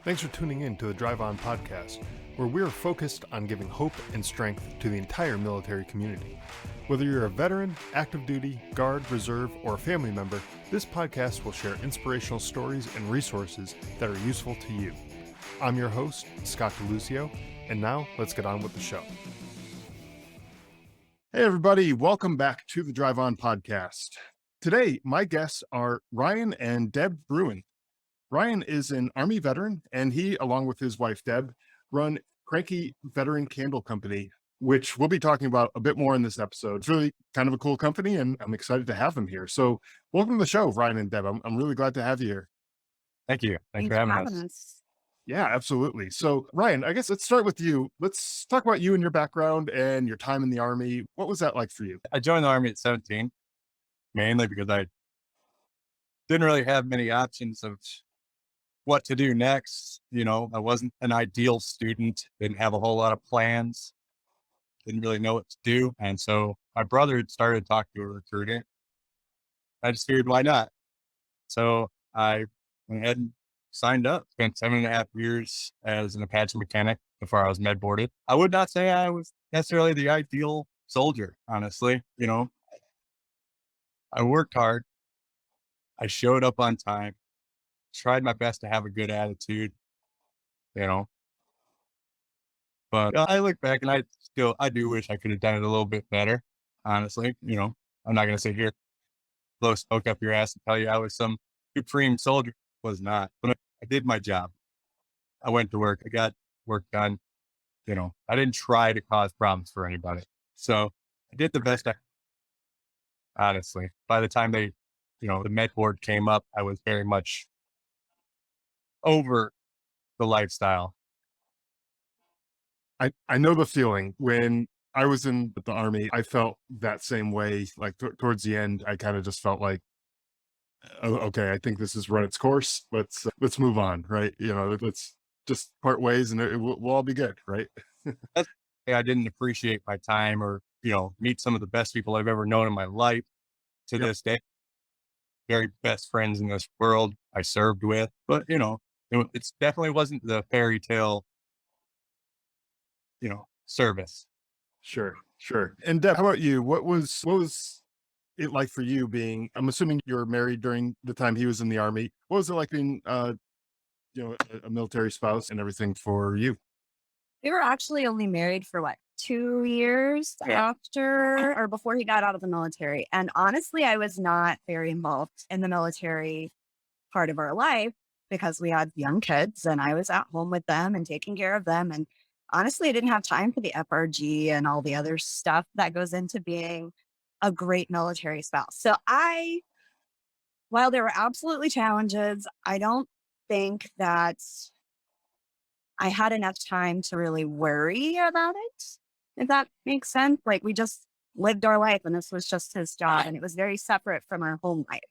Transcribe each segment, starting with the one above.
Thanks for tuning in to the Drive On podcast, where we're focused on giving hope and strength to the entire military community. Whether you're a veteran, active duty, guard, reserve, or a family member, this podcast will share inspirational stories and resources that are useful to you. I'm your host, Scott DeLucio, and now let's get on with the show. Hey everybody, welcome back to the Drive On podcast. Today, my guests are Ryan and Deb Bruin. Ryan is an Army veteran, and he, along with his wife, Deb, run Cranky Veteran Candle Company, which we'll be talking about a bit more in this episode. It's really kind of a cool company, and I'm excited to have them here. So welcome to the show, Ryan and Deb. I'm really glad to have you here. Thank you. Thanks for having us. Yeah, absolutely. So Ryan, I guess let's start with you. Let's talk about you and your background and your time in the Army. What was that like for you? I joined the Army at 17, mainly because I didn't really have many options of what to do next. You know, I wasn't an ideal student, didn't have a whole lot of plans, didn't really know what to do. And so my brother had started talking to a recruiter. I just figured, why not? So I went ahead and signed up, spent 7.5 years as an Apache mechanic before I was med boarded. I would not say I was necessarily the ideal soldier, honestly. You know, I worked hard. I showed up on time, tried my best to have a good attitude, you know, but I look back and I do wish I could have done it a little bit better. Honestly, you know, I'm not going to sit here, blow smoke up your ass and tell you I was some supreme soldier. Was not, but I did my job. I went to work. I got work done. You know, I didn't try to cause problems for anybody. So I did the best I, honestly, by the time the med board came up, I was very much over the lifestyle. I know the feeling. When I was in the Army, I felt that same way. Like towards the end, I kind of just felt like, oh, okay, I think this has run its course. Let's move on, right? You know, let's just part ways, and we'll all be good, right? I didn't appreciate my time, or meet some of the best people I've ever known in my life to this day. Very best friends in this world I served with, but it definitely wasn't the fairy tale, service. Sure. And Deb, how about you? What was it like for you being, I'm assuming you were married during the time he was in the Army. What was it like being, a military spouse and everything for you? We were actually only married for 2 years after or before he got out of the military. And honestly, I was not very involved in the military part of our life because we had young kids and I was at home with them and taking care of them. And honestly, I didn't have time for the FRG and all the other stuff that goes into being a great military spouse. So while there were absolutely challenges, I don't think that I had enough time to really worry about it, if that makes sense. Like, we just lived our life and this was just his job and it was very separate from our home life.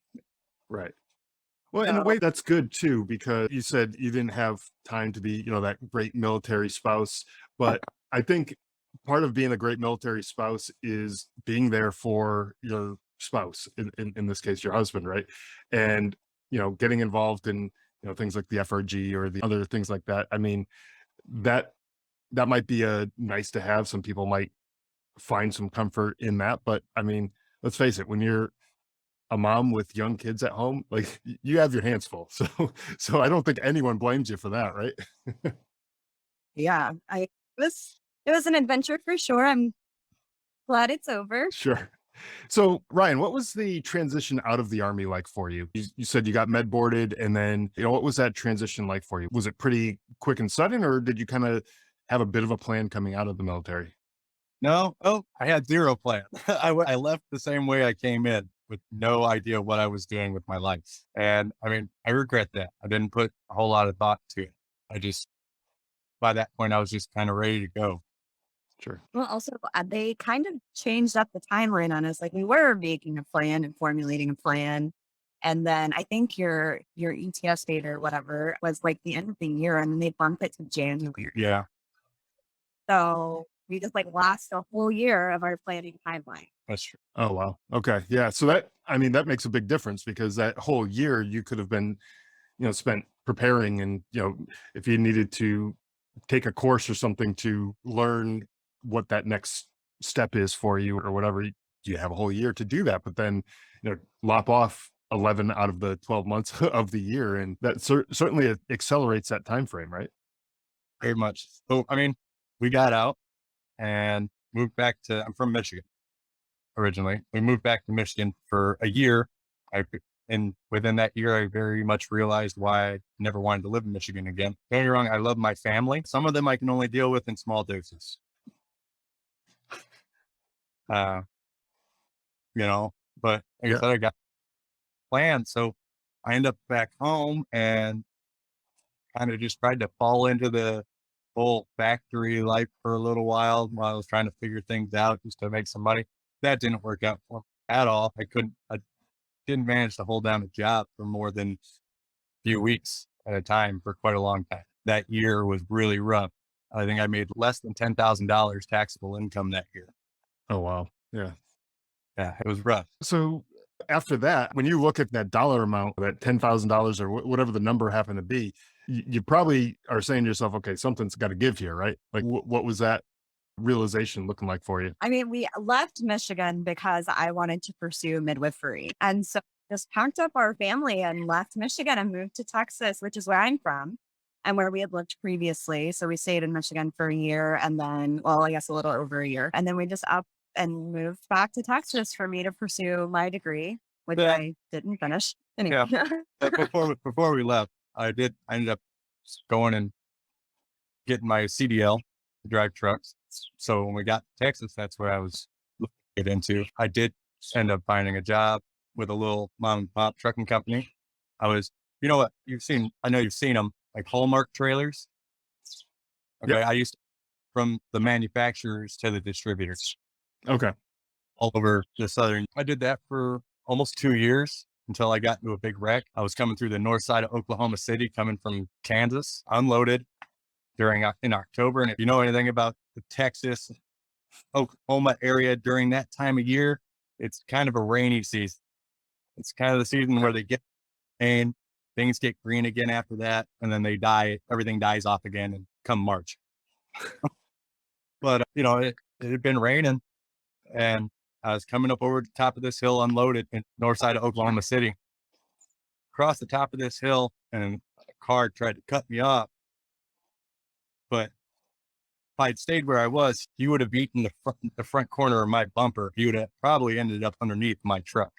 Right. Well, in a way that's good too, because you said you didn't have time to be, that great military spouse. But I think part of being a great military spouse is being there for your spouse, in this case, your husband, right? And, getting involved in, things like the FRG or the other things like that. I mean, that might be a nice to have. Some people might find some comfort in that. But I mean, let's face it, when you're a mom with young kids at home, like you have your hands full. So I don't think anyone blames you for that, right? Yeah, it was an adventure for sure. I'm glad it's over. Sure. So Ryan, what was the transition out of the Army like for you? You said you got med boarded, and then, what was that transition like for you? Was it pretty quick and sudden, or did you kind of have a bit of a plan coming out of the military? No. Oh, I had zero plan. I left the same way I came in, with no idea what I was doing with my life. And I mean, I regret that. I didn't put a whole lot of thought to it. By that point, I was just kind of ready to go. Sure. Well, also, they kind of changed up the timeline on us. Like, we were making a plan and formulating a plan. And then I think your ETS date or whatever was like the end of the year, and then they bumped it to January. Yeah. So we just lost a whole year of our planning timeline. That's true. Oh, wow. Okay. Yeah. So that makes a big difference, because that whole year you could have been, spent preparing, and if you needed to take a course or something to learn what that next step is for you or whatever, you have a whole year to do that. But then, lop off 11 out of the 12 months of the year, and that certainly accelerates that time frame, right? very much. So, I mean, we got out and moved back to, I'm from Michigan originally. We moved back to Michigan for a year. And within that year, I very much realized why I never wanted to live in Michigan again. Don't get me wrong, I love my family. Some of them I can only deal with in small doses. Uh, but like I Yeah. said, I got plans. So I end up back home and kind of just tried to fall into the whole factory life for a little while I was trying to figure things out just to make some money. That didn't work out for me at all. I didn't manage to hold down a job for more than a few weeks at a time for quite a long time. That year was really rough. I think I made less than $10,000 taxable income that year. Oh, wow. Yeah. Yeah, it was rough. So after that, when you look at that dollar amount, that $10,000 or whatever the number happened to be, you probably are saying to yourself, okay, something's got to give here, right? Like, what was that realization looking like for you? I mean, we left Michigan because I wanted to pursue midwifery. And so just packed up our family and left Michigan and moved to Texas, which is where I'm from and where we had lived previously. So we stayed in Michigan for a year and then, well, I guess a little over a year. And then we just up and moved back to Texas for me to pursue my degree, which Yeah. I didn't finish. Anyway. Yeah. But before we left, I ended up going and getting my CDL to drive trucks. So when we got to Texas, that's where I was looking to get into. I did end up finding a job with a little mom and pop trucking company. I was, what I know you've seen them, like Hallmark trailers. Okay. Yep. I used to, from the manufacturers to the distributors Okay. all over the southern. I did that for almost 2 years until I got into a big wreck. I was coming through the north side of Oklahoma City, coming from Kansas, unloaded in October. And if you know anything about the Texas, Oklahoma area during that time of year, it's kind of a rainy season. It's kind of the season where they get rain, things get green again after that, and then everything dies off again and come March. But, it had been raining and I was coming up over the top of this hill unloaded in north side of Oklahoma City. Across the top of this hill and a car tried to cut me off. But if I'd stayed where I was, he would have eaten the front corner of my bumper. He would have probably ended up underneath my truck.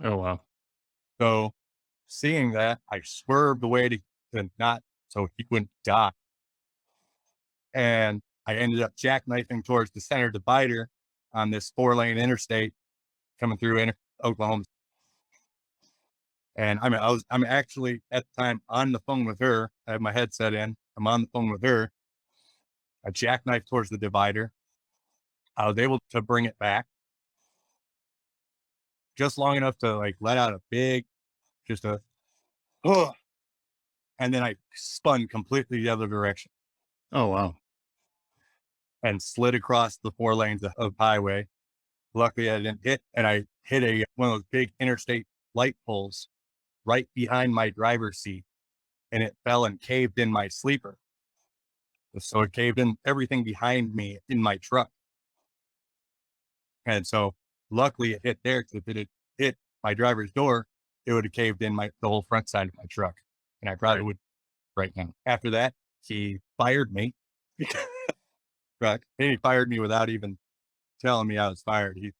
Oh, wow. So seeing that, I swerved away to not, so he wouldn't die. And I ended up jackknifing towards the center divider on this 4-lane interstate coming through Oklahoma. And I'm actually at the time on the phone with her. I have my headset in. I'm on the phone with her. I jackknifed towards the divider. I was able to bring it back just long enough to let out a big, just a, oh, and then I spun completely the other direction Oh, wow. and slid across the 4 lanes of highway. Luckily I didn't hit, and I hit one of those big interstate light poles right behind my driver's seat, and it fell and caved in my sleeper. So it caved in everything behind me in my truck. And so luckily it hit there, because if it had hit my driver's door, it would have caved in the whole front side of my truck. And I probably would right now. After that, he fired me. Right. And he fired me without even telling me I was fired. He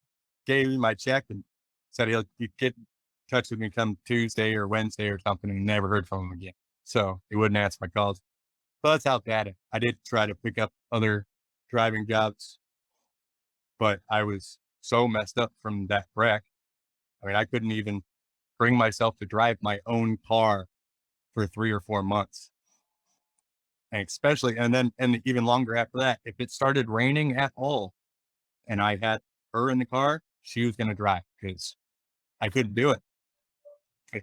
gave me my check and said he'd get in touch with me come Tuesday or Wednesday or something, and never heard from him again. So he wouldn't answer my calls. So that's how bad I did try to pick up other driving jobs, but I was so messed up from that wreck. I mean, I couldn't even bring myself to drive my own car for 3 or 4 months. And and even longer after that, if it started raining at all and I had her in the car, she was going to drive, because I couldn't do it. I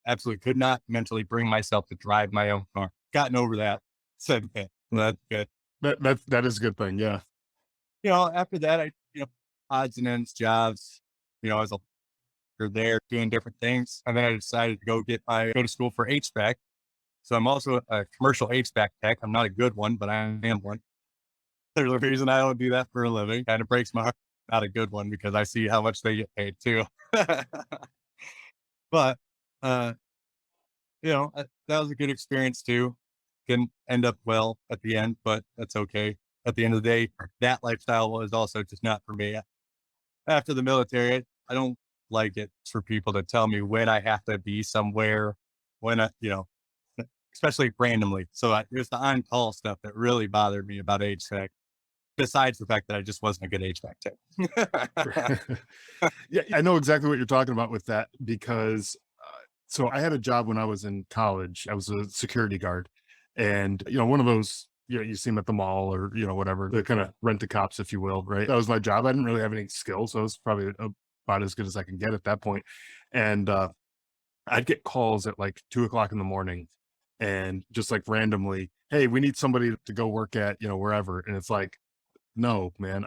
absolutely could not mentally bring myself to drive my own car. Gotten over that. Said, okay, well, that's good. That is a good thing. Yeah. After that, odds and ends jobs, as a there doing different things. And then I decided to go to school for HVAC. So I'm also a commercial HVAC tech. I'm not a good one, but I am one. There's a reason I don't do that for a living. Kind of breaks my heart. Not a good one because I see how much they get paid too. But, uh, that was a good experience too. Didn't end up well at the end, but that's okay. At the end of the day, that lifestyle was also just not for me. After the military, I don't like it for people to tell me when I have to be somewhere, when especially randomly. So it was the on-call stuff that really bothered me about HVAC, besides the fact that I just wasn't a good HVAC tech. Yeah, I know exactly what you're talking about with that because so I had a job when I was in college. I was a security guard, and one of those you see them at the mall or whatever, the kind of rent a cops, if you will, right? That was my job. I didn't really have any skills, so I was probably about as good as I can get at that point. And I'd get calls at like 2 o'clock in the morning, and just like randomly, hey, we need somebody to go work at wherever, and it's like, no, man,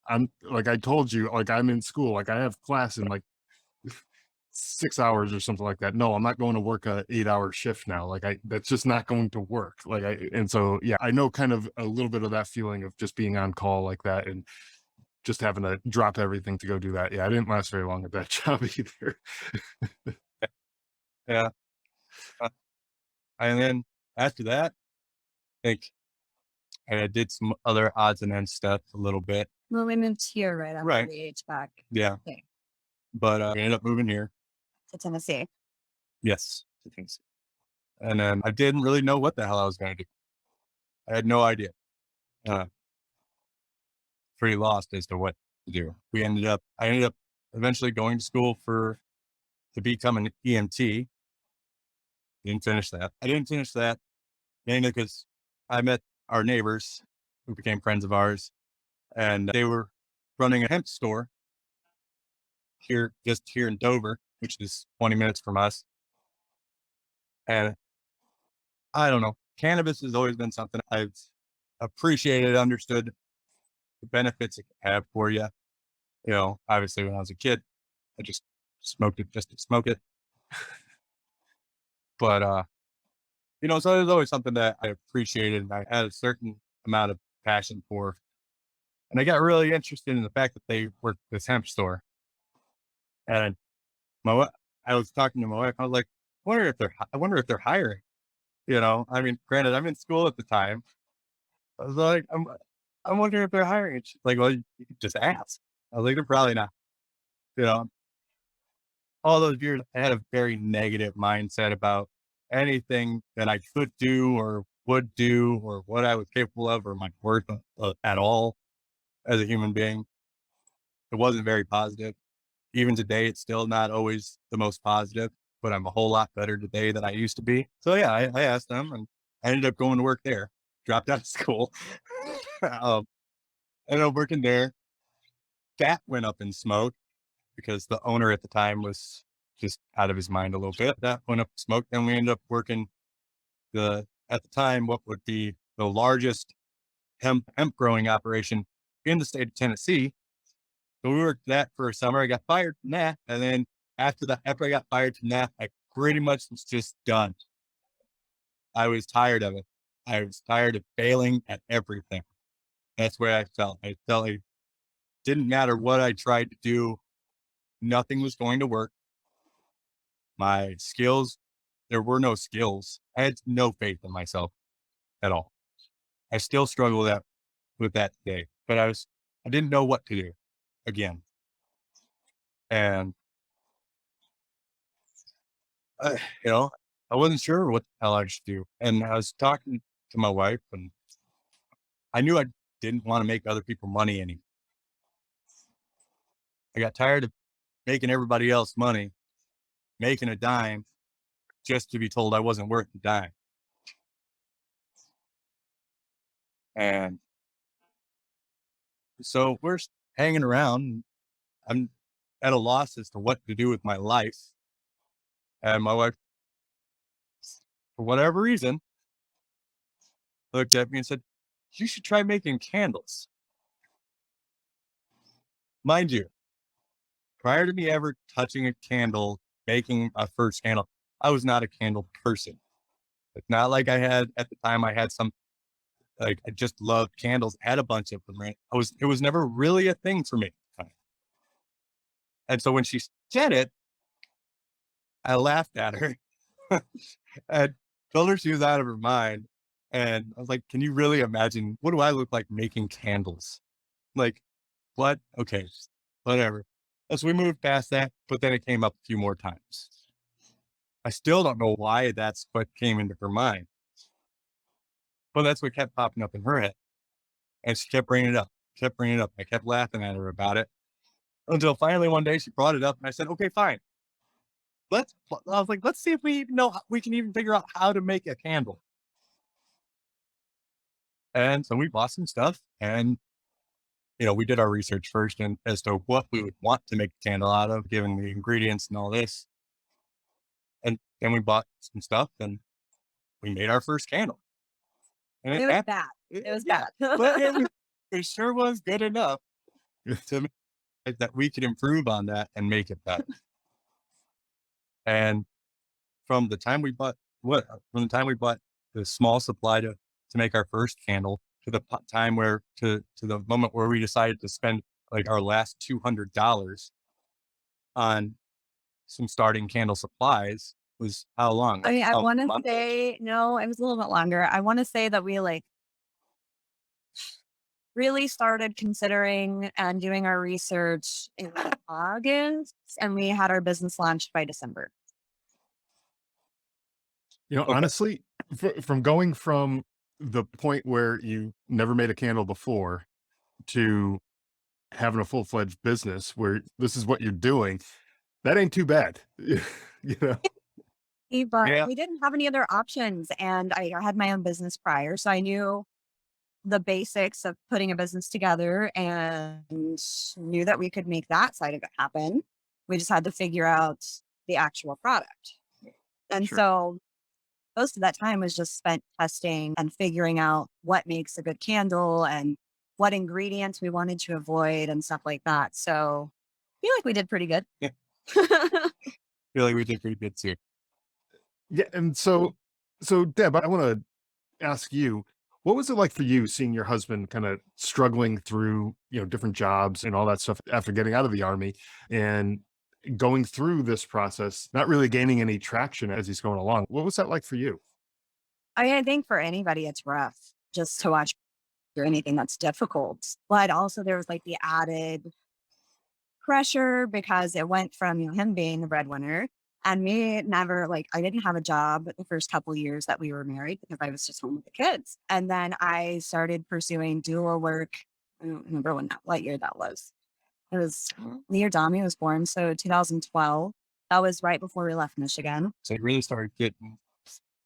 I'm like I told you, like I'm in school, like I have class in like 6 hours or something like that. No, I'm not going to work a 8-hour shift now. Like that's just not going to work. And so, yeah, I know kind of a little bit of that feeling of just being on call like that and just having to drop everything to go do that. Yeah, I didn't last very long at that job either. Yeah. Uh, And then after that, I think I did some other odds and ends stuff a little bit. Well, we moved here right after Right. the HVAC Yeah. thing But we ended up moving here. to Tennessee. Yes. I think so. And then I didn't really know what the hell I was going to do. I had no idea. Uh, Pretty lost as to what to do. I ended up eventually going to school to become an EMT. Didn't finish that. I didn't finish that mainly because I met our neighbors who became friends of ours, and they were running a hemp store just here in Dover, which is 20 minutes from us. And I don't know, cannabis has always been something I've appreciated, understood the benefits it can have for you. Obviously when I was a kid, I just smoked it just to smoke it. But, so it was always something that I appreciated and I had a certain amount of passion for. And I got really interested in the fact that they worked this hemp store. And I was talking to my wife. I was like, I wonder if they're hiring. I mean, granted, I'm in school at the time. I was like, I'm wondering if they're hiring. And she's like, well, you could just ask. I was like, they're probably not. You know, all those years, I had a very negative mindset about anything that I could do or would do or what I was capable of or my worth at all as a human being. It wasn't very positive. Even today, it's still not always the most positive, but I'm a whole lot better today than I used to be. So yeah, I asked them and I ended up going to work there, dropped out of school. Ended up working there. That went up in smoke because the owner at the time was just out of his mind a little bit. That went up in smoke. Then we ended up working at the time, what would be the largest hemp growing operation in the state of Tennessee. So we worked that for a summer. I got fired from that. And then after I got fired from that, I pretty much was just done. I was tired of it. I was tired of failing at everything. That's where I felt. I felt like it didn't matter what I tried to do. Nothing was going to work. My skills, there were no skills. I had no faith in myself at all. I still struggle with that today, but I didn't know what to do again. And, uh, you know, I wasn't sure what the hell I should do. And I was talking to my wife and I knew I didn't want to make other people money anymore. I got tired of making everybody else money, making a dime just to be told I wasn't worth a dime. And so we're hanging around. I'm at a loss as to what to do with my life. And my wife, for whatever reason, looked at me and said, you should try making candles. Mind you, prior to me ever touching a candle, making a first candle, I was not a candle person. It's not like I had at the time. I had some like I just loved candles, had a bunch of them. Right? It was never really a thing for me at the time. And so when she said it, I laughed at her and told her she was out of her mind. And I was like, "Can you really imagine what do I look like making candles? Like what? Okay, whatever." So we moved past that, but then it came up a few more times. I still don't know why that's what came into her mind, but that's what kept popping up in her head. And she kept bringing it up, kept bringing it up. I kept laughing at her about it until finally one day she brought it up and I said, "Okay, fine. I was like, let's see if we even know, we can even figure out how to make a candle." And so we bought some stuff and, we did our research first and as to what we would want to make a candle out of, given the ingredients and all this. And then we bought some stuff and we made our first candle. And It was bad. It was bad. but it sure was good enough to make that we could improve on that and make it better. And from the time we bought from the time we bought the small supply to make our first candle to the time where to the moment where we decided to spend like our last $200 on some starting candle supplies was how long? I mean, I A want to month? say, no, it was a little bit longer. I want to say that we like really started considering and doing our research in August, and we had our business launched by December. Okay. Honestly, from going from the point where you never made a candle before to having a full-fledged business where this is what you're doing, that ain't too bad. You know? But Yeah. we didn't have any other options, and I had my own business prior, so I knew the basics of putting a business together and knew that we could make that side of it happen. We just had to figure out the actual product. And Sure. so most of that time was just spent testing and figuring out what makes a good candle and what ingredients we wanted to avoid and stuff like that. So I feel like we did pretty good. Yeah. Feel like we did pretty good too. Yeah, and so Deb, I want to ask you, what was it like for you seeing your husband kind of struggling through, different jobs and all that stuff after getting out of the army and going through this process, not really gaining any traction as he's going along? What was that like for you? I mean, I think for anybody, it's rough just to watch or anything that's difficult. But also there was like the added pressure because it went from him being the breadwinner and me never like I didn't have a job the first couple years that we were married because I was just home with the kids. And then I started pursuing dual work. I don't remember what year that was. It was the year Dami was born, so 2012. That was right before we left Michigan. So you really started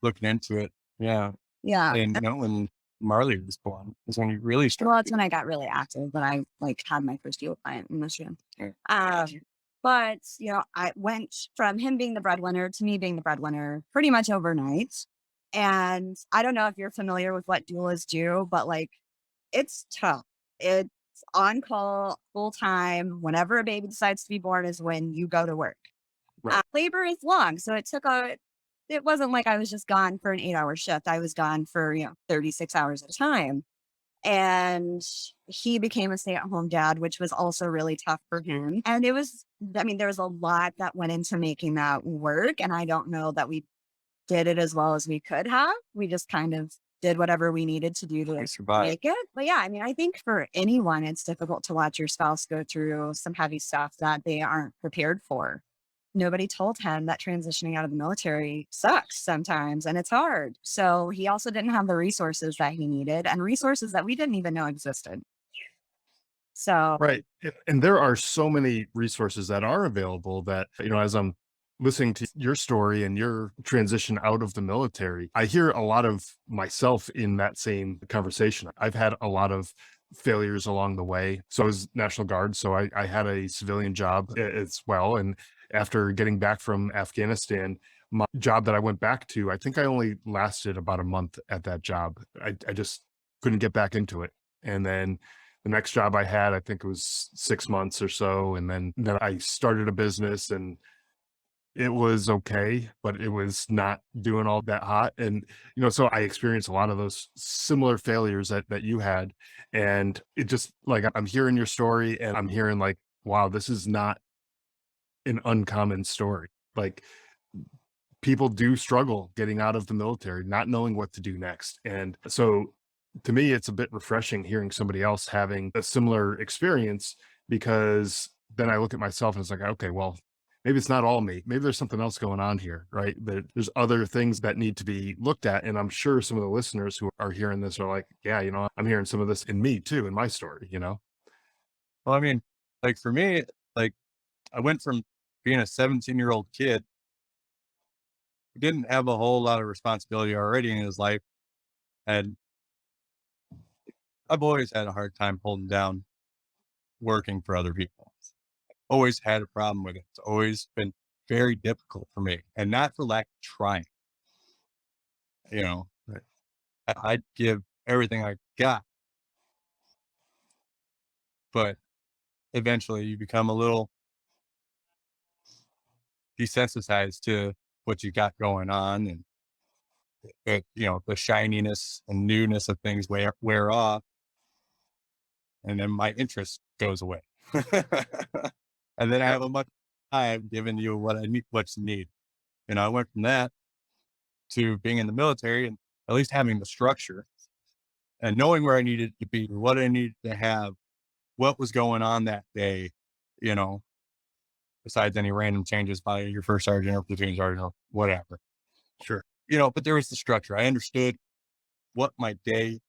looking into it. Yeah. Yeah. And when Marley was born is when you really Well, started. that's when I got really active, but I like had my first deal client in Michigan. Yeah. But I went from him being the breadwinner to me being the breadwinner pretty much overnight. And I don't know if you're familiar with what doulas do, but like it's tough. It's on call full time. Whenever a baby decides to be born is when you go to work. Right. Labor is long, so it wasn't like I was just gone for an 8-hour shift. I was gone for 36 hours at a time. And he became a stay-at-home dad, which was also really tough for him. And there was a lot that went into making that work. And I don't know that we did it as well as we could have. We just kind of did whatever we needed to do to Survive. make it. But yeah, I mean, I think for anyone, it's difficult to watch your spouse go through some heavy stuff that they aren't prepared for. Nobody told him that transitioning out of the military sucks sometimes and it's hard. So he also didn't have the resources that he needed and resources that we didn't even know existed. So, Right. And there are so many resources that are available that, as I'm listening to your story and your transition out of the military, I hear a lot of myself in that same conversation. I've had a lot of failures along the way. So I was National Guard. So I had a civilian job as well. And after getting back from Afghanistan, my job that I went back to, I think I only lasted about a month at that job. I just couldn't get back into it. And then the next job I had, I think it was 6 months or so. And then I started a business, and it was okay, but it was not doing all that hot. And, so I experienced a lot of those similar failures that you had. And it just like, I'm hearing your story and I'm hearing like, wow, this is not an uncommon story. Like, people do struggle getting out of the military, not knowing what to do next. And so to me, it's a bit refreshing hearing somebody else having a similar experience, because then I look at myself and it's like, okay, well, maybe it's not all me. Maybe there's something else going on here, right? There's other things that need to be looked at. And I'm sure some of the listeners who are hearing this are like, yeah, I'm hearing some of this in me too, in my story. Well, I mean, like for me, like I went from being a 17-year-old kid who didn't have a whole lot of responsibility already in his life. And I've always had a hard time holding down working for other people. Always had a problem with it. It's always been very difficult for me, and not for lack of trying. You know, Right. I'd give everything I got, but eventually you become a little desensitized to what you got going on, and the shininess and newness of things wear off, and then my interest goes away. And then I have a much time giving you what I need, what you need. I went from that to being in the military and at least having the structure and knowing where I needed to be, what I needed to have, what was going on that day, you know, besides any random changes by your first sergeant or platoon sergeant or whatever. Sure. But there was the structure. I understood what my day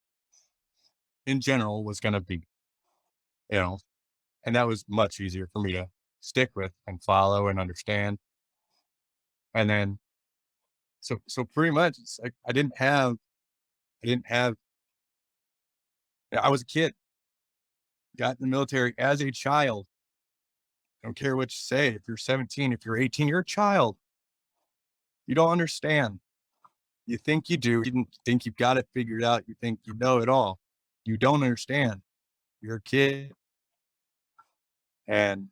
in general was going to be, you know, and that was much easier for me to stick with and follow and understand. And then, so pretty much it's like I didn't have, I was a kid, got in the military as a child. Don't care what you say. If you're 17, if you're 18, you're a child. You don't understand. You think you do. You think you've got it figured out. You think you know it all. You don't understand. You're a kid. And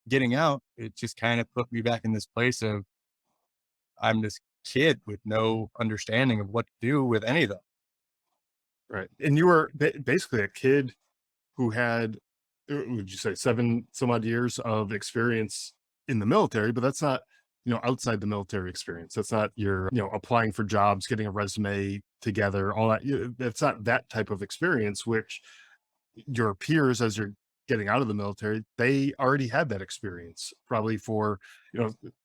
getting out, it just kind of put me back in this place of I'm this kid with no understanding of what to do with any of them. Right. And you were basically a kid who had, would you say, 7 some odd years of experience in the military, but that's not, outside the military experience. That's not your, applying for jobs, getting a resume together, all that. That's not that type of experience, which your peers, as you're getting out of the military, they already had that experience probably for,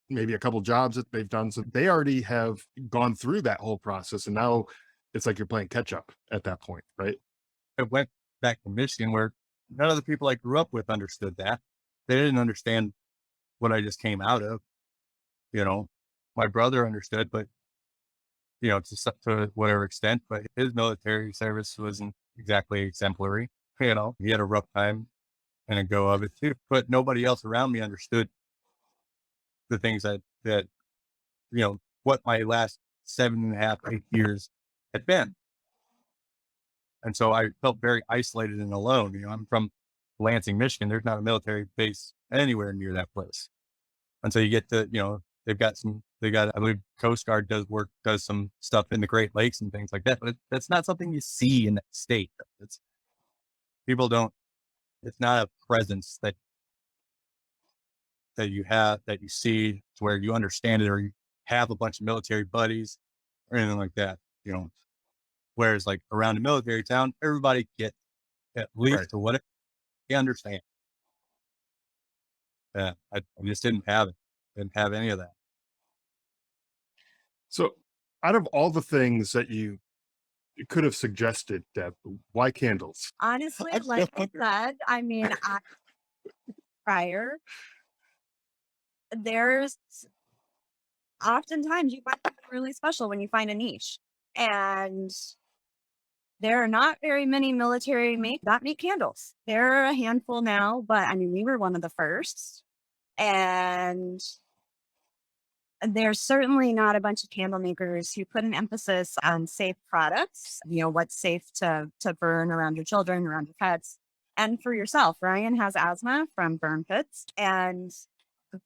maybe a couple jobs that they've done. So they already have gone through that whole process. And now it's like you're playing catch up at that point, right? I went back to Michigan where none of the people I grew up with understood that. They didn't understand what I just came out of. My brother understood, but to whatever extent, but his military service wasn't exactly exemplary. He had a rough time and a go of it too, but nobody else around me understood the things that what my last 7.5, 8 years had been. And so I felt very isolated and alone. I'm from Lansing, Michigan. There's not a military base anywhere near that place. And so you get to, I believe Coast Guard does some stuff in the Great Lakes and things like that, but that's not something you see in that state. It's not a presence that you have, that you see to where you understand it or you have a bunch of military buddies or anything like that, whereas like around a military town, everybody gets at least Right. to what they understand. Yeah, I just didn't have it. Didn't have any of that. So out of all the things that you could have suggested, Deb, why candles? Honestly, like I said, prior, there's oftentimes you find something really special when you find a niche. And there are not very many military that make candles. There are a handful now, but we were one of the first. And there's certainly not a bunch of candle makers who put an emphasis on safe products, what's safe to burn around your children, around your pets, and for yourself. Ryan has asthma from burn pits, and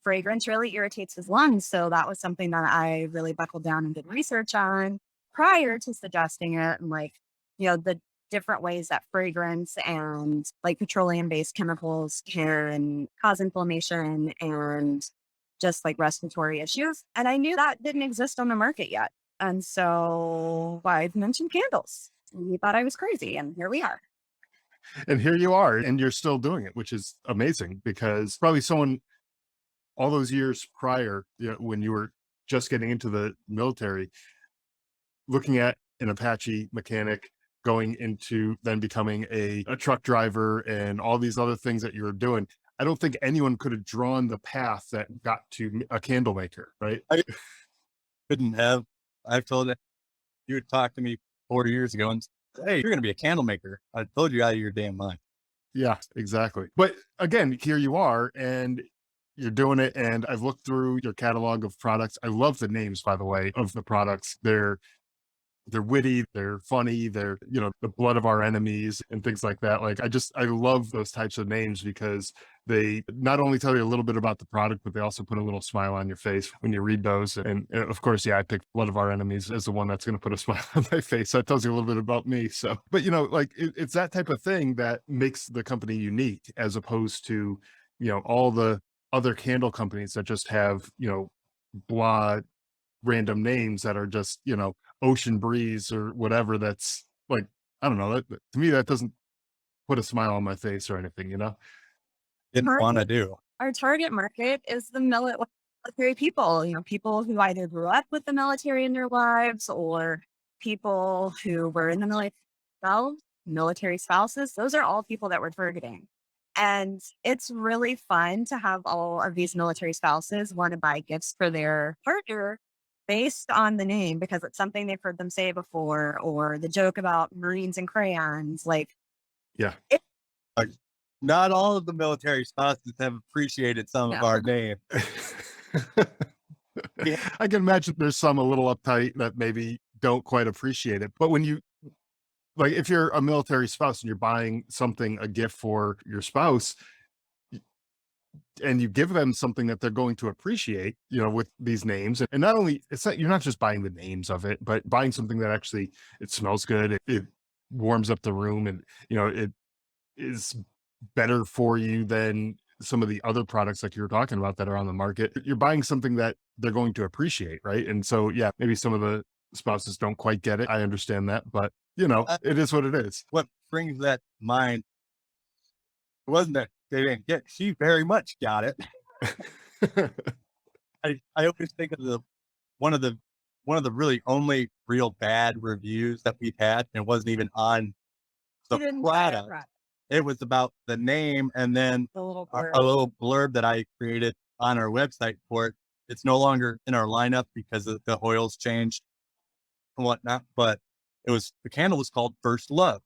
fragrance really irritates his lungs. So that was something that I really buckled down and did research on prior to suggesting it. And the different ways that fragrance and like petroleum based chemicals can cause inflammation and just like respiratory issues. And I knew that didn't exist on the market yet. And so I mentioned candles. And he thought I was crazy. And here we are. And here you are, and you're still doing it, which is amazing, because probably someone all those years prior, when you were just getting into the military, looking at an Apache mechanic, going into then becoming a truck driver and all these other things that you were doing, I don't think anyone could have drawn the path that got to a candle maker, right? I couldn't have. I've told that you would talk to me 4 years ago and say, hey, you're going to be a candle maker. I told you out of your damn mind. Yeah, exactly. But again, here you are, and you're doing it. And I've looked through your catalog of products. I love the names, by the way, of the products. They're witty, they're funny, they're, the blood of our enemies and things like that. Like, I love those types of names, because they not only tell you a little bit about the product, but they also put a little smile on your face when you read those. And of course, yeah, I picked blood of our enemies as the one that's going to put a smile on my face. That tells you a little bit about me. So, but like it's that type of thing that makes the company unique, as opposed to, all the other candle companies that just have, blah, random names that are just, Ocean Breeze or whatever. That's like, I don't know, to me, that doesn't put a smile on my face or anything, Didn't want to do. Our target market is the military people, people who either grew up with the military in their lives, or people who were in the military spouses. Those are all people that we're targeting. And it's really fun to have all of these military spouses want to buy gifts for their partner based on the name, because it's something they've heard them say before, or the joke about Marines and crayons. Like, Yeah. Not all of the military spouses have appreciated some of our name. Yeah. I can imagine there's some a little uptight that maybe don't quite appreciate it. But when you, like, if you're a military spouse and you're buying a gift for your spouse, and you give them something that they're going to appreciate, with these names, and not only, you're not just buying the names of it, but buying something that actually, it smells good, it warms up the room, and it is better for you than some of the other products like you were talking about that are on the market. You're buying something that they're going to appreciate, right? And so, yeah, maybe some of the spouses don't quite get it. I understand that, but it is what it is. What brings that to mind wasn't that they didn't get, she very much got it. I always think of one of the really only real bad reviews that we've had, and it wasn't even on the product. It was about the name, and then a little blurb that I created on our website for it. It's no longer in our lineup because the oils changed and whatnot, but the candle was called First Love.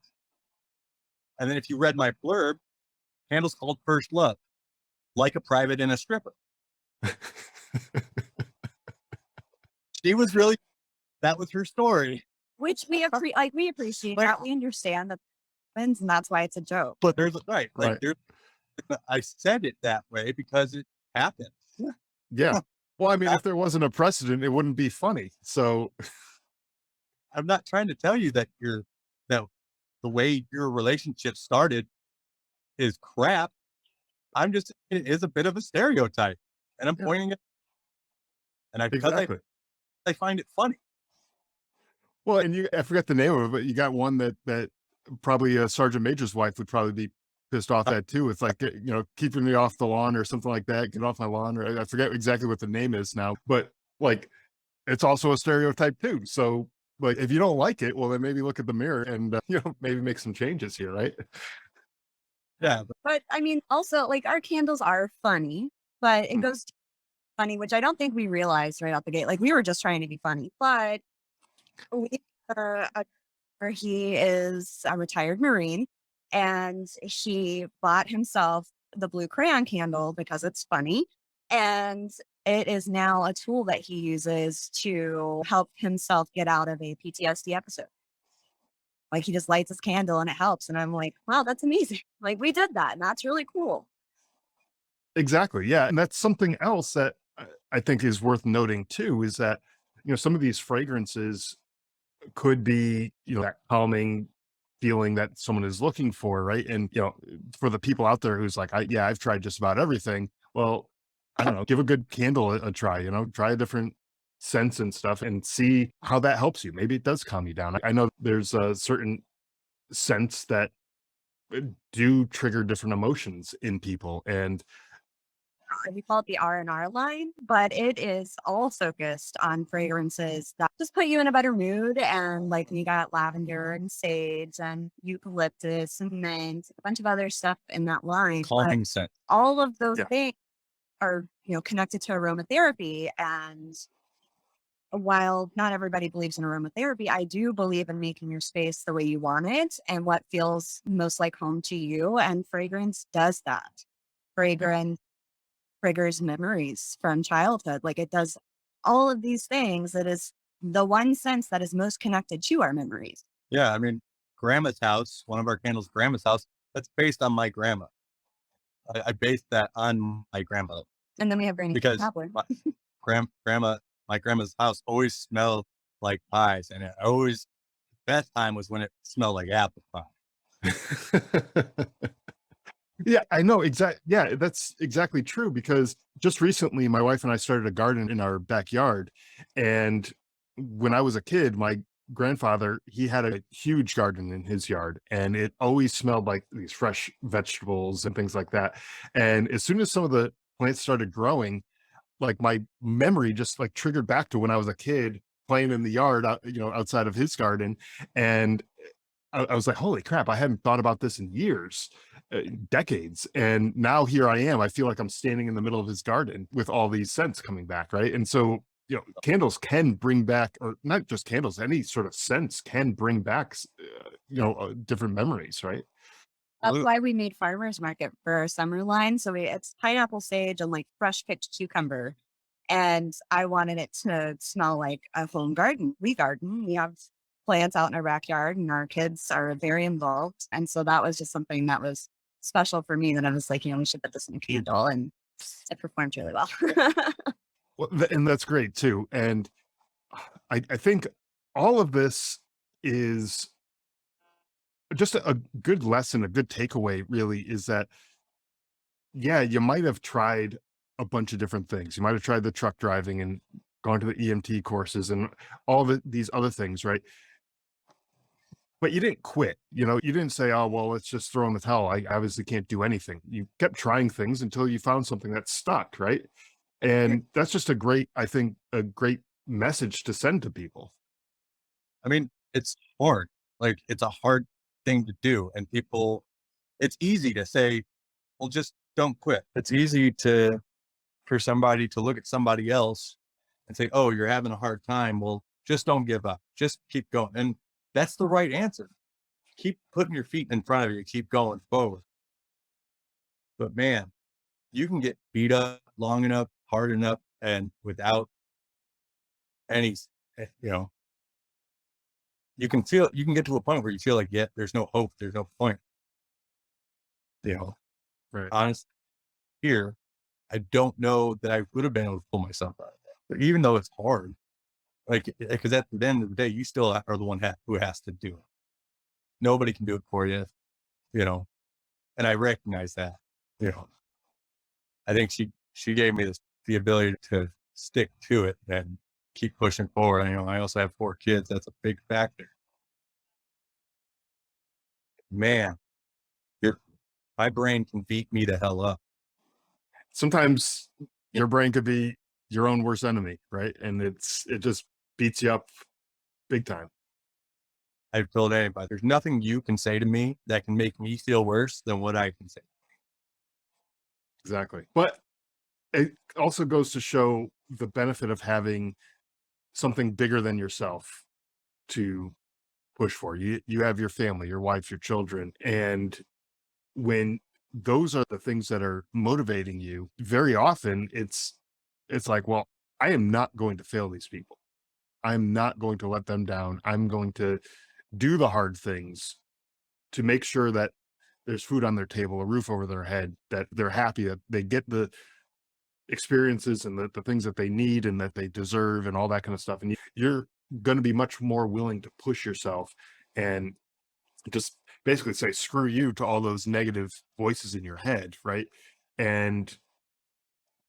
And then if you read my blurb, candle's called First Love, like a private and a stripper. That was her story. Which we appreciate that. We understand that, and that's why it's a joke. But I said it that way because it happened. Yeah. Well, I mean, if there wasn't a precedent, it wouldn't be funny. So I'm not trying to tell you that the way your relationship started is crap. It is a bit of a stereotype, and I'm pointing it. And I find it funny. Well, and I forget the name of it, but you got one that probably a sergeant major's wife would probably be pissed off at too. It's like, keeping me off the lawn or something like that. Get off my lawn. Or I forget exactly what the name is now, but like, it's also a stereotype too. So like, if you don't like it, well, then maybe look at the mirror and, maybe make some changes here. Right. Yeah. But I mean, also, like, our candles are funny, but it goes to funny, which I don't think we realized right out the gate. Like, we were just trying to be funny, but he is a retired Marine, and he bought himself the blue crayon candle because it's funny. And it is now a tool that he uses to help himself get out of a PTSD episode. Like he just lights his candle and it helps. And I'm like, wow, that's amazing. Like we did that. And that's really cool. Exactly. Yeah. And that's something else that I think is worth noting too, is that, some of these fragrances could be, that calming feeling that someone is looking for. Right. And, for the people out there who's like, I've tried just about everything. Well, I don't know, give a good candle a try, try a different scents and stuff and see how that helps you. Maybe it does calm you down. I know there's a certain scents that do trigger different emotions in people. And We call it the R&R line, but it is all focused on fragrances that just put you in a better mood. And like we got lavender and sage and eucalyptus and mint, a bunch of other stuff in that line. Calming scent. All of those Yeah. things are, connected to aromatherapy. And while not everybody believes in aromatherapy, I do believe in making your space the way you want it and what feels most like home to you. And fragrance does that. Fragrance triggers memories from childhood. Like it does all of these things. That is the one sense that is most connected to our memories. Yeah. I mean, grandma's house, one of our candles, grandma's house, that's based on my grandma. I based that on my grandma And then we have Granny because Cobbler. my grandma's house always smelled like pies. And it always, best time was when it smelled like apple pie. Yeah, I know exactly. Yeah, that's exactly true because just recently my wife and I started a garden in our backyard. And when I was a kid, my grandfather, he had a huge garden in his yard and it always smelled like these fresh vegetables and things like that. And as soon as some of the plants started growing, like my memory just like triggered back to when I was a kid playing in the yard, outside of his garden. And I was like, holy crap, I hadn't thought about this in years, decades. And now here I am. I feel like I'm standing in the middle of his garden with all these scents coming back. Right. And so, candles can bring back, or not just candles, any sort of scents can bring back, different memories. Right. That's why we made farmers market for our summer line. So it's pineapple sage and like fresh picked cucumber. And I wanted it to smell like a home garden. We garden. We have plants out in our backyard and our kids are very involved. And so that was just something that was special for me that I was like, we should put this in a candle and it performed really well. Well, and that's great too. And I think all of this is just a good lesson, a good takeaway really is that, yeah, you might have tried a bunch of different things. You might have tried the truck driving and gone to the EMT courses and all these other things, right? But you didn't quit, you didn't say, oh, well, let's just throw in the towel. I obviously can't do anything. You kept trying things until you found something that stuck, right? And that's just I think a great message to send to people. I mean, it's hard. Like it's a hard thing to do. And it's easy to say, well, just don't quit. It's easy for somebody to look at somebody else and say, oh, you're having a hard time. Well, just don't give up. Just keep going. And that's the right answer. Keep putting your feet in front of you. Keep going forward. But man, you can get beat up long enough, hard enough, and without any, you can get to a point where you feel like, yeah, there's no hope. There's no point. Right. Honestly, here, I don't know that I would have been able to pull myself out of that, even though it's hard. Like, because at the end of the day, you still are the one who has to do it. Nobody can do it for you, and I recognize that, I think she gave me the ability to stick to it and keep pushing forward. I also have 4 kids. That's a big factor. Man, my brain can beat me the hell up. Sometimes your brain could be your own worst enemy, right? And it just beats you up big time. I've told anybody, there's nothing you can say to me that can make me feel worse than what I can say. Exactly. But it also goes to show the benefit of having something bigger than yourself to push for. You have your family, your wife, your children, and when those are the things that are motivating you, very often it's it's like, well, I am not going to fail these people. I'm not going to let them down. I'm going to do the hard things to make sure that there's food on their table, a roof over their head, that they're happy, that they get the experiences and the things that they need and that they deserve and all that kind of stuff. And you're going to be much more willing to push yourself and just basically say screw you to all those negative voices in your head, right? And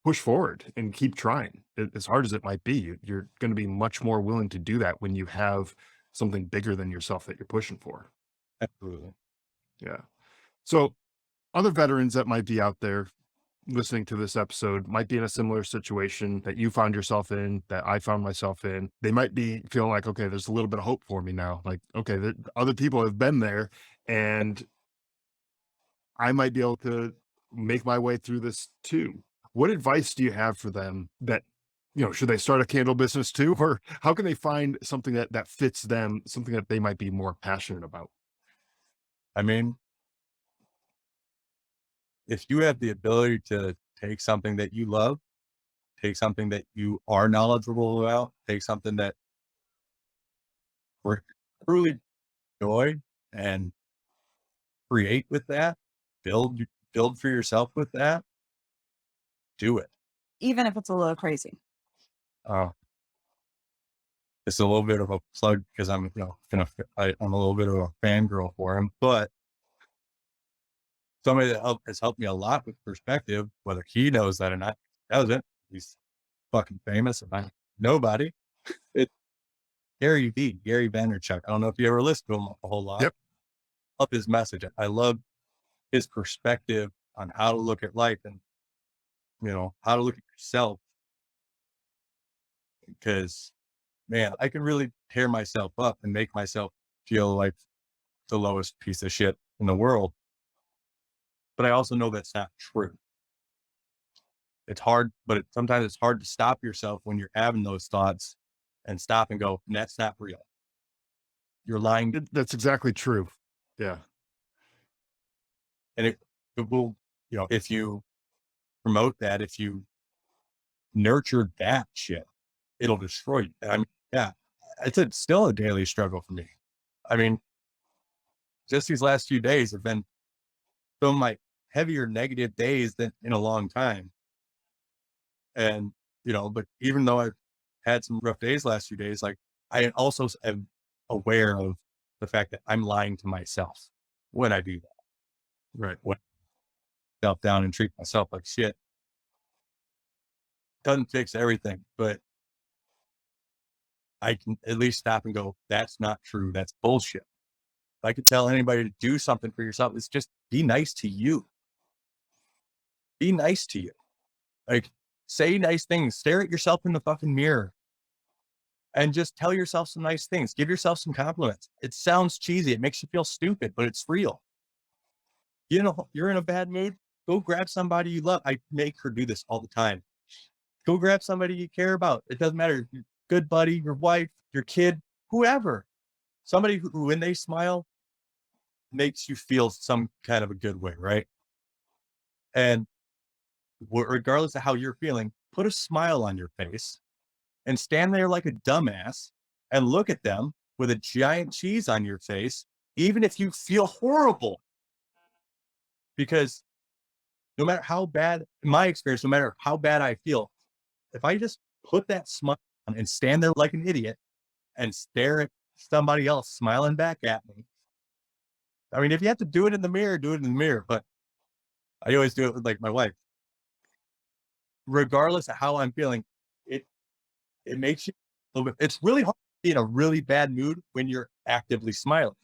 push forward and keep trying. As hard as it might be, you're going to be much more willing to do that when you have something bigger than yourself that you're pushing for. Absolutely. Yeah. So other veterans that might be out there listening to this episode might be in a similar situation that you found yourself in, that I found myself in. They might be feeling like, okay, there's a little bit of hope for me now. Like, okay, other people have been there and I might be able to make my way through this too. What advice do you have for them that, should they start a candle business too? Or how can they find something that fits them, something that they might be more passionate about? I mean, if you have the ability to take something that you love, take something that you are knowledgeable about, take something that we're truly enjoy and create with that, build build for yourself with that, do it. Even if it's a little crazy. Uh, it's a little bit of a plug because I'm, I'm a little bit of a fangirl for him, but somebody that has helped me a lot with perspective, whether he knows that or not, doesn't. He's fucking famous and I'm nobody. It's Gary Vaynerchuk. I don't know if you ever listened to him a whole lot. Yep. Love his message. I love his perspective on how to look at life and, how to look at yourself. Because, man, I can really tear myself up and make myself feel like the lowest piece of shit in the world. But I also know that's not true. It's hard, but sometimes it's hard to stop yourself when you're having those thoughts and stop and go, that's not real. You're lying. That's exactly true. Yeah. And it will, if you promote that, if you nurture that shit, it'll destroy you. I mean, yeah, it's still a daily struggle for me. I mean, just these last few days have been some of my heavier negative days than in a long time. And, but even though I've had some rough days last few days, like I also am aware of the fact that I'm lying to myself when I do that. Right. When I self down and treat myself like shit. Doesn't fix everything, but I can at least stop and go, that's not true. That's bullshit. If I could tell anybody to do something for yourself, it's just be nice to you. Be nice to you. Like, say nice things. Stare at yourself in the fucking mirror and just tell yourself some nice things. Give yourself some compliments. It sounds cheesy. It makes you feel stupid, but it's real. You're in a bad mood. Go grab somebody you love. I make her do this all the time. Go grab somebody you care about. It doesn't matter. Your good buddy, your wife, your kid, whoever. Somebody who, when they smile, makes you feel some kind of a good way, right? And regardless of how you're feeling, put a smile on your face and stand there like a dumbass and look at them with a giant cheese on your face, even if you feel horrible. Because no matter how bad, in my experience, no matter how bad I feel, if I just put that smile on and stand there like an idiot and stare at somebody else smiling back at me. I mean, if you have to do it in the mirror, do it in the mirror. But I always do it with like my wife. Regardless of how I'm feeling, it makes you a little bit. It's really hard to be in a really bad mood when you're actively smiling.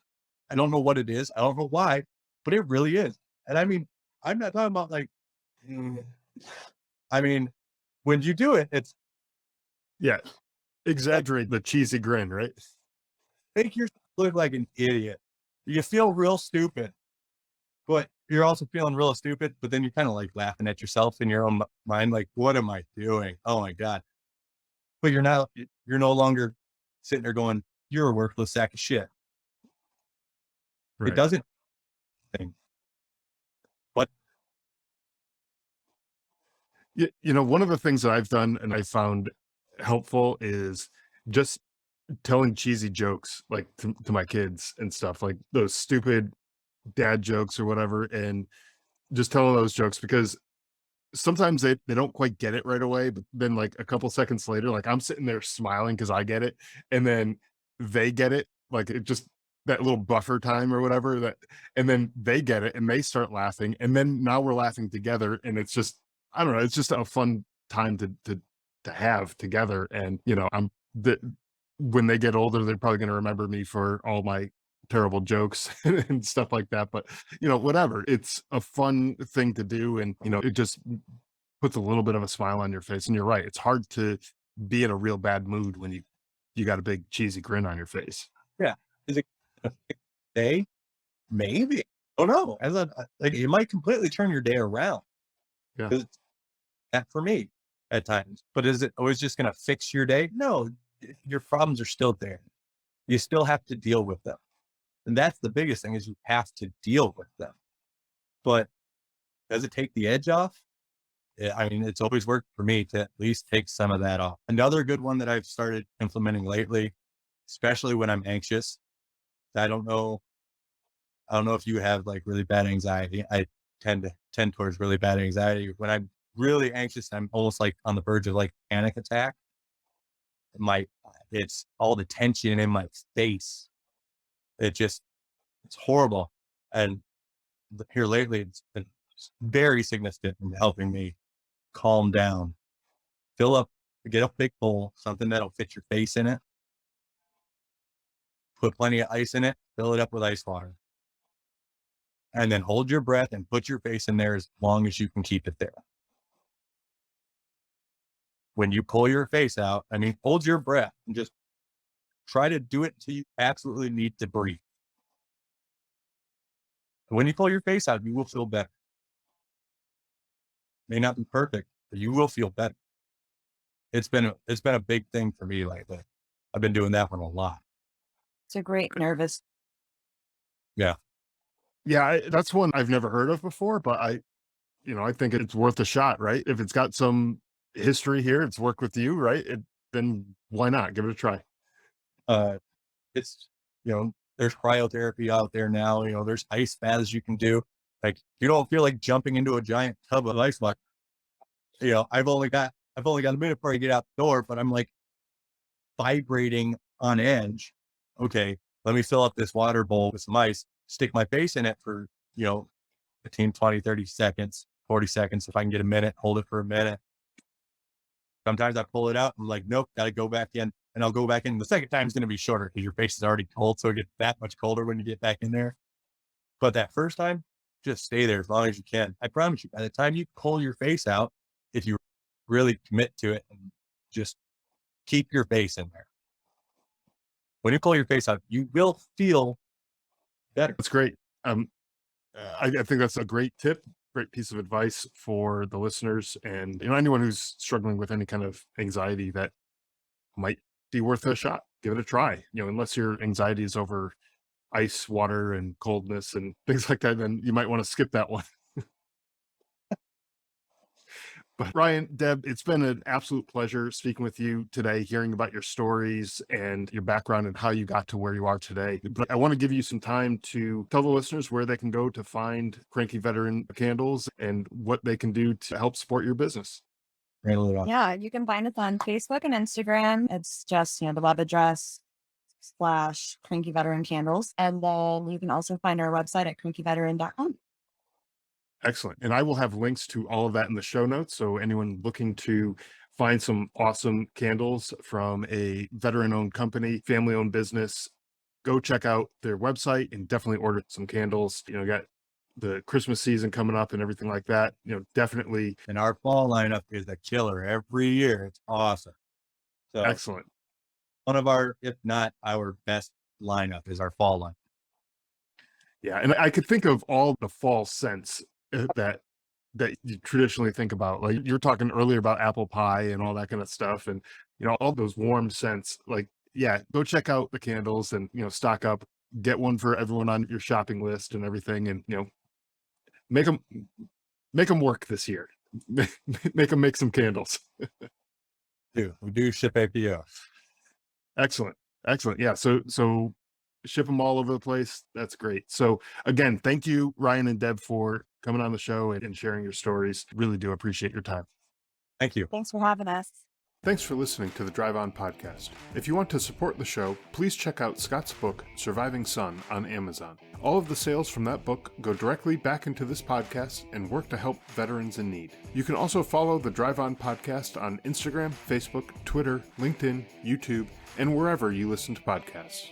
I don't know what it is. I don't know why, but it really is. And I mean, I'm not talking about like, I mean, when you do it, it's Yeah. Exaggerate the cheesy grin, right? make yourself look like an idiot. You feel real stupid, but you're also feeling real stupid. But then you're kind of like laughing at yourself in your own mind, like, what am I doing? Oh my God. But you're no longer sitting there going, you're a worthless sack of shit. Right. It doesn't thing. But One of the things that I've done and I found helpful is just telling cheesy jokes like to my kids and stuff, like those stupid dad jokes or whatever, and just telling those jokes because sometimes they don't quite get it right away, but then like a couple seconds later, like I'm sitting there smiling because I get it, and then they get it, like it just that little buffer time or whatever that, and then they get it and they start laughing, and then now we're laughing together, and it's just I don't know, it's just a fun time to have together, and I'm the when they get older, they're probably going to remember me for all my terrible jokes and stuff like that. But whatever, it's a fun thing to do, and it just puts a little bit of a smile on your face. And you're right, it's hard to be in a real bad mood when you got a big cheesy grin on your face. Yeah. Is it a day? Maybe. Oh no. Like it might completely turn your day around. Yeah. That for me at times. But is it always just going to fix your day? No, your problems are still there. You still have to deal with them. And that's the biggest thing is you have to deal with them. But does it take the edge off? I mean, it's always worked for me to at least take some of that off. Another good one that I've started implementing lately, especially when I'm anxious. I don't know if you have like really bad anxiety. I tend towards really bad anxiety. When I'm really anxious, I'm almost like on the verge of like panic attack. It's all the tension in my face. It's horrible. And here lately, it's been very significant in helping me calm down. Get a big bowl, something that'll fit your face in it. Put plenty of ice in it, fill it up with ice water. And then hold your breath and put your face in there as long as you can keep it there. When you pull your face out, hold your breath and just try to do it until you absolutely need to breathe. When you pull your face out, you will feel better. May not be perfect, but you will feel better. It's been a big thing for me lately. I've been doing that one a lot. It's a great nervous. Yeah, that's one I've never heard of before, but I think it's worth a shot, right? If it's got some history here, it's worked with you, right? Then why not give it a try? It's there's cryotherapy out there now. There's ice baths you can do. Like you don't feel like jumping into a giant tub of ice water. I've only got a minute before I get out the door, but I'm like vibrating on edge. Okay, let me fill up this water bowl with some ice, stick my face in it for 15, 20, 30 seconds, 40 seconds. If I can get a minute, hold it for a minute. Sometimes I pull it out. I'm like, nope, got to go back in. And I'll go back in. The second time is going to be shorter because your face is already cold. So it gets that much colder when you get back in there. But that first time, just stay there as long as you can. I promise you, by the time you pull your face out, if you really commit to it and just keep your face in there. When you pull your face out, you will feel better. That's great. I think that's a great tip, great piece of advice for the listeners, and anyone who's struggling with any kind of anxiety that might be worth a shot. Give it a try. Unless your anxiety is over ice, water, and coldness and things like that, then you might want to skip that one. But Ryan, Deb, it's been an absolute pleasure speaking with you today, hearing about your stories and your background and how you got to where you are today. But I want to give you some time to tell the listeners where they can go to find Cranky Veteran Candles and what they can do to help support your business. Yeah, you can find us on Facebook and Instagram. It's just, the web address / Cranky Veteran Candles. And then you can also find our website at crankyveteran.com. Excellent. And I will have links to all of that in the show notes. So anyone looking to find some awesome candles from a veteran-owned company, family-owned business, go check out their website and definitely order some candles. Got the Christmas season coming up and everything like that. Definitely. And our fall lineup is a killer every year. It's awesome. So excellent. One of our, if not our best lineup is our fall lineup. Yeah. And I could think of all the fall scents that you traditionally think about. Like you were talking earlier about apple pie and all that kind of stuff. And, all those warm scents, like, yeah, go check out the candles and, stock up, get one for everyone on your shopping list and everything. And, make them work this year. make them make some candles. We do ship APO. Excellent. Excellent. Yeah. So ship them all over the place. That's great. So again, thank you, Ryan and Deb, for coming on the show and sharing your stories. Really do appreciate your time. Thank you. Thanks for having us. Thanks for listening to the Drive On podcast. If you want to support the show, please check out Scott's book, Surviving Son, on Amazon. All of the sales from that book go directly back into this podcast and work to help veterans in need. You can also follow the Drive On podcast on Instagram, Facebook, Twitter, LinkedIn, YouTube, and wherever you listen to podcasts.